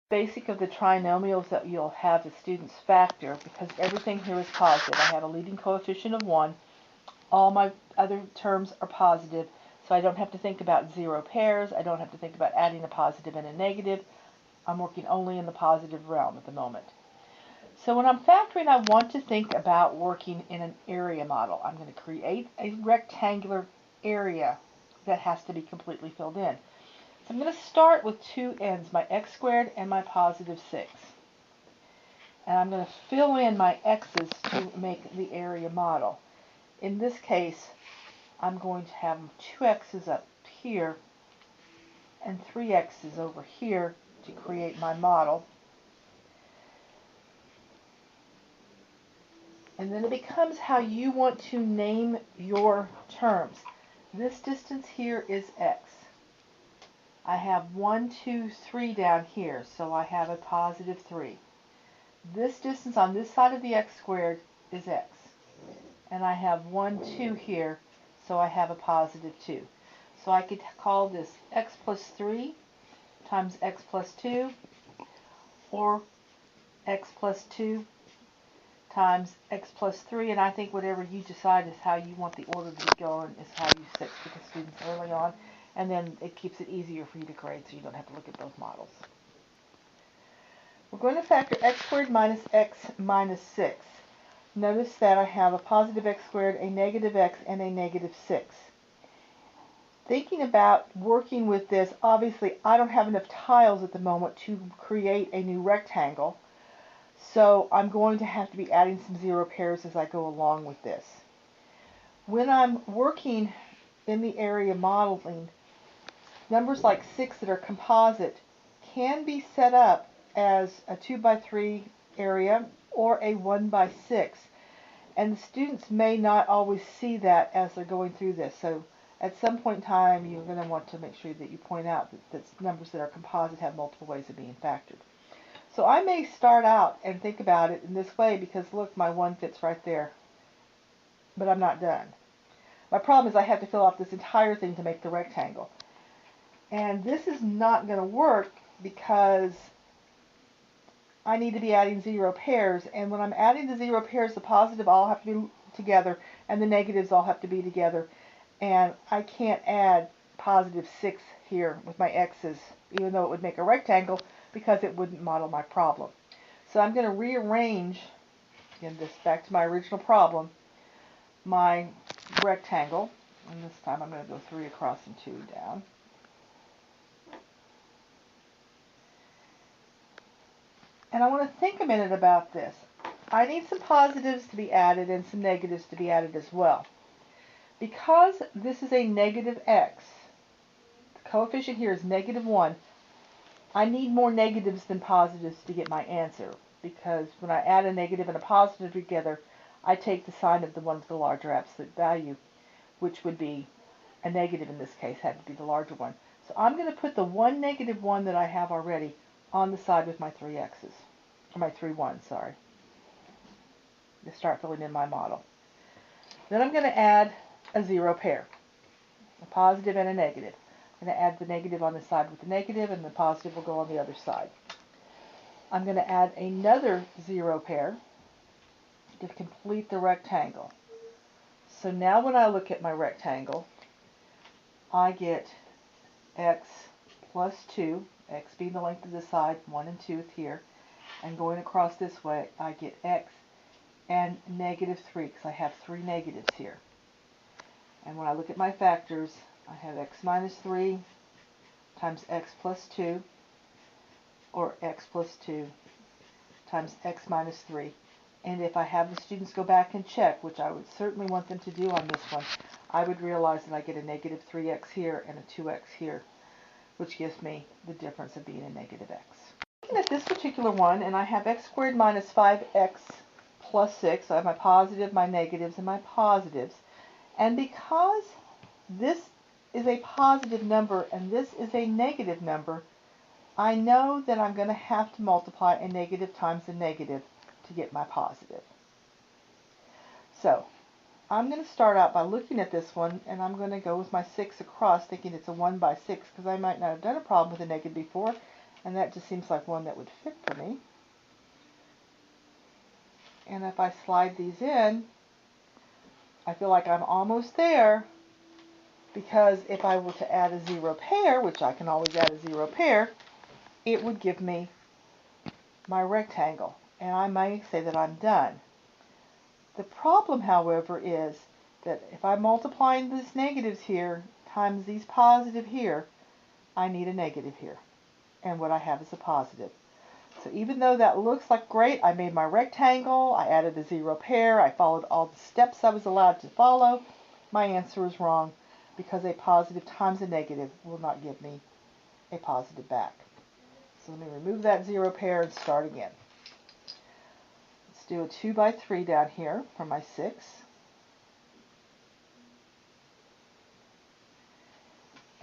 Basic of the trinomials that you'll have the students factor, because everything here is positive. I have a leading coefficient of 1. All my other terms are positive, so I don't have to think about zero pairs. I don't have to think about adding a positive and a negative. I'm working only in the positive realm at the moment. So when I'm factoring, I want to think about working in an area model. I'm going to create a rectangular area that has to be completely filled in. So I'm going to start with two ends, my x squared and my positive 6. And I'm going to fill in my x's to make the area model. In this case, I'm going to have 2x's up here and 3x's over here to create my model. And then it becomes how you want to name your terms. This distance here is x. I have 1, 2, 3 down here, so I have a positive 3. This distance on this side of the x squared is x. And I have 1, 2 here, so I have a positive 2. So I could call this x plus 3 times x plus 2, or x plus 2 times x plus 3, and I think whatever you decide is how you want the order to be going is how you sit with the students early on, and then it keeps it easier for you to grade so you don't have to look at both models. We're going to factor x squared minus x minus 6. Notice that I have a positive x squared, a negative x, and a negative 6. Thinking about working with this, obviously I don't have enough tiles at the moment to create a new rectangle. So I'm going to have to be adding some zero pairs as I go along with this. When I'm working in the area modeling, numbers like 6 that are composite can be set up as a 2 by 3 area or a 1 by 6. And the students may not always see that as they're going through this. So at some point in time, you're going to want to make sure that you point out that numbers that are composite have multiple ways of being factored. So I may start out and think about it in this way because look, my 1 fits right there, but I'm not done. My problem is I have to fill out this entire thing to make the rectangle. And this is not going to work because I need to be adding zero pairs, and when I'm adding the zero pairs, the positive all have to be together and the negatives all have to be together, and I can't add positive 6 here with my x's, even though it would make a rectangle, because it wouldn't model my problem. So I'm going to rearrange, again, this back to my original problem, my rectangle, and this time I'm going to go 3 across and 2 down. And I want to think a minute about this. I need some positives to be added and some negatives to be added as well. Because this is a negative x, the coefficient here is negative 1, I need more negatives than positives to get my answer, because when I add a negative and a positive together, I take the sign of the one with the larger absolute value, which would be a negative in this case, had to be the larger one. So I'm going to put the one negative 1 that I have already on the side with my 3 x's, or my 3 1's, sorry, to start filling in my model. Then I'm going to add a zero pair, a positive and a negative. I'm going to add the negative on the side with the negative, and the positive will go on the other side. I'm going to add another zero pair to complete the rectangle. So now when I look at my rectangle, I get x plus 2, x being the length of the side, 1 and 2 here, and going across this way, I get x and negative 3, because I have 3 negatives here. And when I look at my factors, I have x minus 3 times x plus 2, or x plus 2 times x minus 3. And if I have the students go back and check, which I would certainly want them to do on this one, I would realize that I get a negative 3x here and a 2x here, which gives me the difference of being a negative x. Looking at this particular one, and I have x squared minus 5x plus 6, so I have my positive, my negatives, and my positives. And because this is a positive number and this is a negative number, I know that I'm going to have to multiply a negative times a negative to get my positive. So I'm going to start out by looking at this one, and I'm going to go with my 6 across, thinking it's a 1 by 6, because I might not have done a problem with a negative before, And that just seems like one that would fit for me. And if I slide these in, I feel like I'm almost there, because if I were to add a zero pair, which I can always add a zero pair, it would give me my rectangle. And I may say that I'm done. The problem, however, is that if I'm multiplying these negatives here times these positive here, I need a negative here. And what I have is a positive. So even though that looks like great, I made my rectangle, I added a zero pair, I followed all the steps I was allowed to follow, my answer is wrong, because a positive times a negative will not give me a positive back. So let me remove that zero pair and start again. Let's do a 2 by 3 down here for my 6.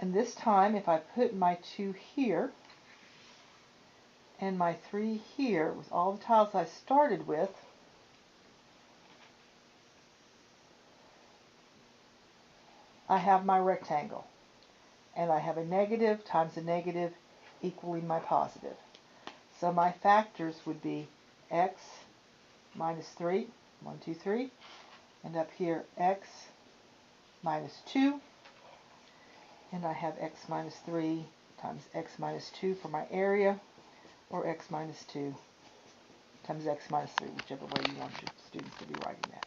And this time, if I put my 2 here and my 3 here with all the tiles I started with, I have my rectangle. And I have a negative times a negative equaling my positive. So my factors would be x minus 3, 1, 2, 3, and up here x minus 2, and I have x minus 3 times x minus 2 for my area, or x minus 2 times x minus 3, whichever way you want your students to be writing that.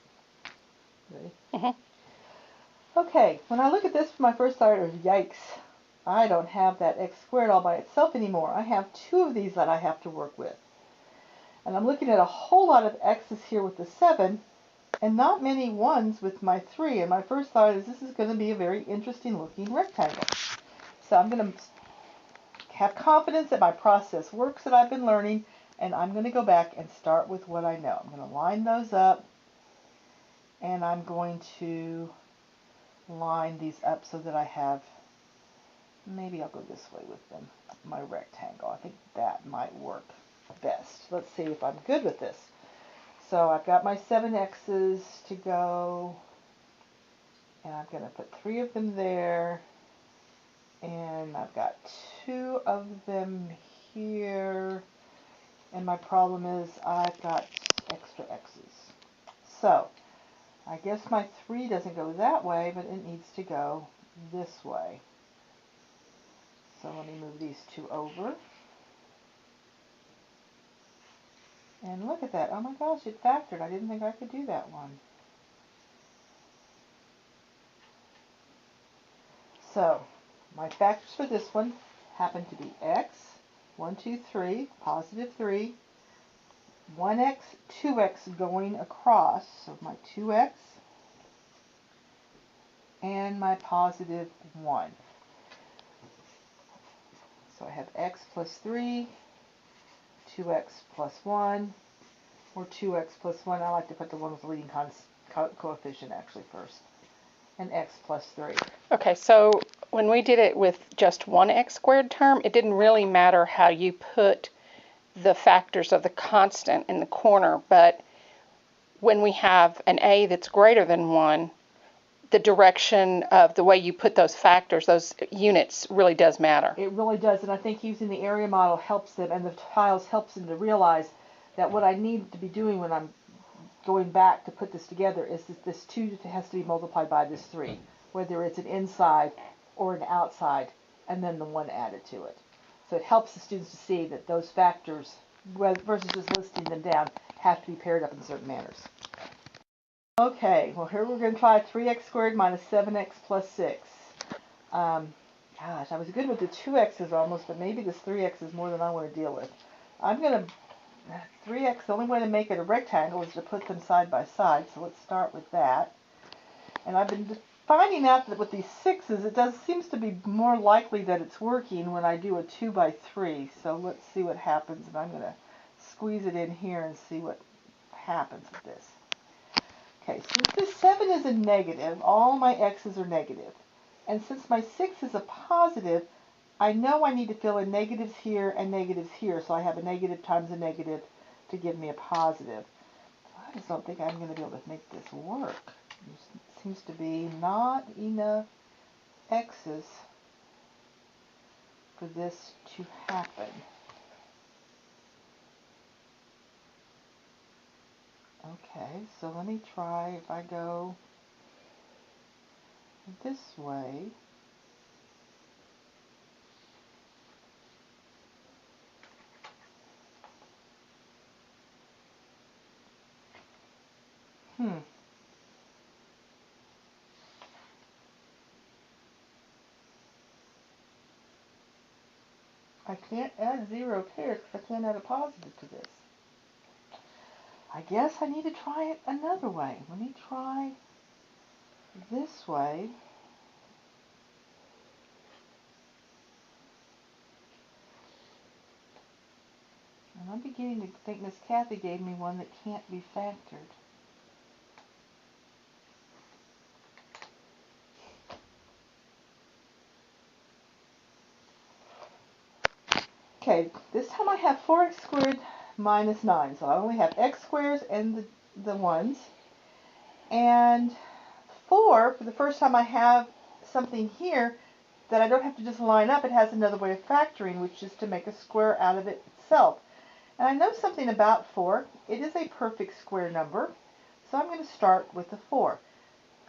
Ready? Mm-hmm. Okay, when I look at this for my first starter, yikes, I don't have that x squared all by itself anymore. I have 2 of these that I have to work with. And I'm looking at a whole lot of x's here with the 7, and not many 1s with my 3. And my first thought is this is going to be a very interesting looking rectangle. So I'm going to have confidence that my process works that I've been learning, and I'm going to go back and start with what I know. I'm going to line those up, and I'm going to line these up so that I have, maybe I'll go this way with them, my rectangle. I think that might work best. Let's see if I'm good with this. So I've got my 7 x's to go, and I'm going to put 3 of them there, and I've got 2 of them here, and my problem is I've got extra x's. So I guess my 3 doesn't go that way, but it needs to go this way. So let me move these 2 over. And look at that. Oh my gosh, it factored. I didn't think I could do that one. So my factors for this one happen to be x, 1, 2, 3, positive 3, 1x, 2x going across, so my 2x, and my positive 1. So I have x plus 3, 2x plus 1, or 2x plus 1. I like to put the one with the leading coefficient actually first. And x plus 3. Okay, so when we did it with just one x squared term, it didn't really matter how you put the factors of the constant in the corner, but when we have an a that's greater than 1, the direction of the way you put those factors, those units, really does matter. It really does, and I think using the area model helps them, and the tiles helps them to realize that what I need to be doing when I'm going back to put this together is that this 2 has to be multiplied by this 3, whether it's an inside or an outside, and then the 1 added to it. So it helps the students to see that those factors, versus just listing them down, have to be paired up in certain manners. Okay, well here we're going to try 3x squared minus 7x plus 6. Gosh, I was good with the 2x's almost, but maybe this 3x is more than I want to deal with. I'm going to 3x, the only way to make it a rectangle is to put them side by side, so let's start with that. And I've been finding out that with these 6's, it seems to be more likely that it's working when I do a 2 by 3. So let's see what happens, and I'm going to squeeze it in here and see what happens with this. Okay, since this 7 is a negative, all my x's are negative. And since my 6 is a positive, I know I need to fill in negatives here and negatives here, so I have a negative times a negative to give me a positive. I just don't think I'm going to be able to make this work. There seems to be not enough x's for this to happen. Okay, so let me try if I go this way. Hmm. I can't add 0 pairs because I can't add a positive to this. I guess I need to try it another way. Let me try this way. And I'm beginning to think Miss Kathy gave me one that can't be factored. Okay, this time I have 4x squared minus 9. So I only have x squares and the ones. And 4, for the first time I have something here that I don't have to just line up. It has another way of factoring, which is to make a square out of it itself. And I know something about 4. It is a perfect square number. So I'm going to start with the 4.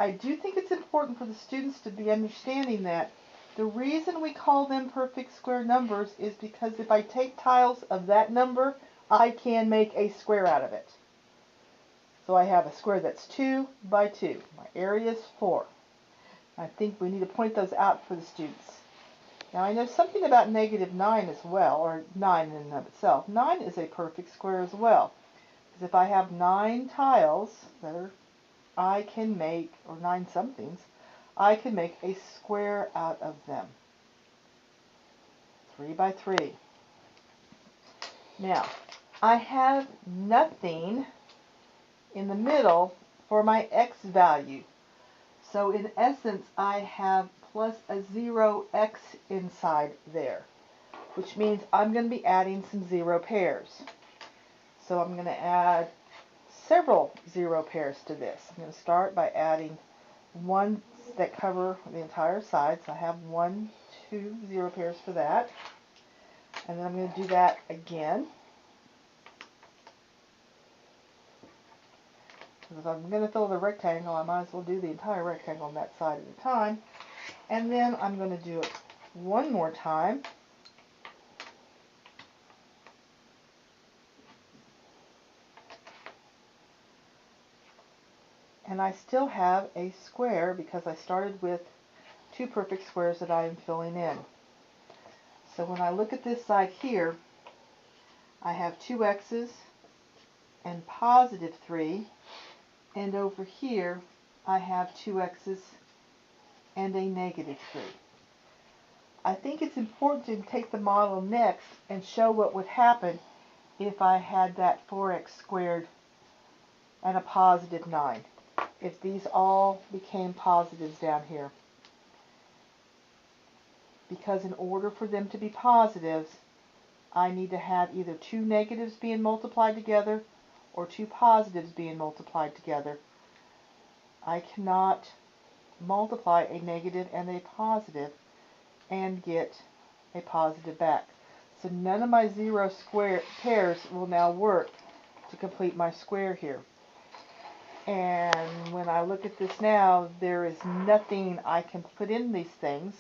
I do think it's important for the students to be understanding that the reason we call them perfect square numbers is because if I take tiles of that number, I can make a square out of it. So I have a square that's 2 by 2. My area is 4. I think we need to point those out for the students. Now I know something about negative 9 as well, or 9 in and of itself. 9 is a perfect square as well. Because if I have 9 tiles that are I can make, or 9 somethings, I can make a square out of them. 3 by 3. Now, I have nothing in the middle for my x value. So in essence, I have plus a 0x inside there, which means I'm going to be adding some 0 pairs. So I'm going to add several 0 pairs to this. I'm going to start by adding ones that cover the entire side. So I have 1, 2, 0 pairs for that. And then I'm going to do that again. Because if I'm going to fill the rectangle, I might as well do the entire rectangle on that side at a time. And then I'm going to do it one more time. And I still have a square because I started with 2 perfect squares that I am filling in. So when I look at this side here, I have 2 x's and positive 3. And over here, I have 2 x's and a negative 3. I think it's important to take the model next and show what would happen if I had that 4x squared and a positive 9. If these all became positives down here. Because in order for them to be positives, I need to have either 2 negatives being multiplied together or 2 positives being multiplied together. I cannot multiply a negative and a positive and get a positive back. So none of my 0 square pairs will now work to complete my square here. And when I look at this now, there is nothing I can put in these things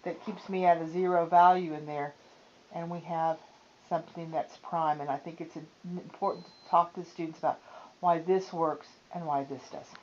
that keeps me at a 0 value in there. And we have something that's prime. And I think it's important to talk to the students about why this works and why this doesn't.